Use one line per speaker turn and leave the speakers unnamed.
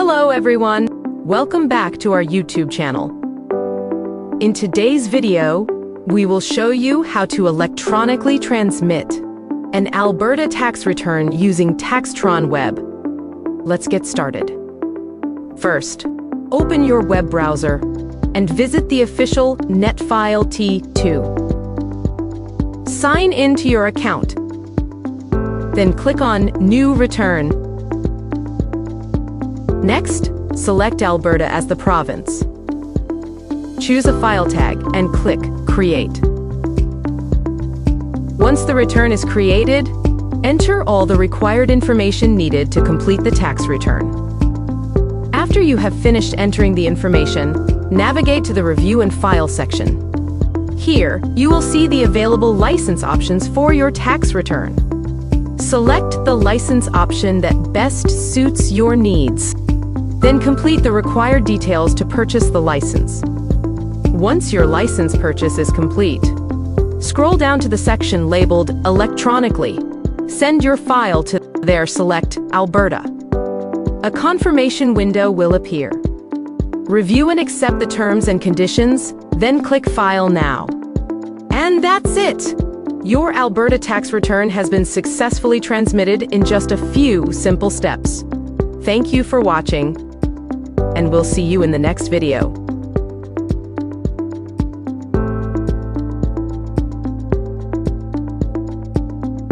Hello everyone! Welcome back to our YouTube channel. In today's video, we will show you how to electronically transmit an Alberta tax return using TaxTron web. Let's get started. First, open your web browser and visit the official Netfile T2. Sign into your account. Then click on New Return. Next, select Alberta as the province. Choose a file tag and click Create. Once the return is created, enter all the required information needed to complete the tax return. After you have finished entering the information, navigate to the Review and File section. Here, you will see the available license options for your tax return. Select the license option that best suits your needs. Then complete the required details to purchase the license. Once your license purchase is complete, scroll down to the section labeled Electronically. Send your file to there, select Alberta. A confirmation window will appear. Review and accept the terms and conditions, then click File Now. And that's it! Your Alberta tax return has been successfully transmitted in just a few simple steps. Thank you for watching, and we'll see you in the next video.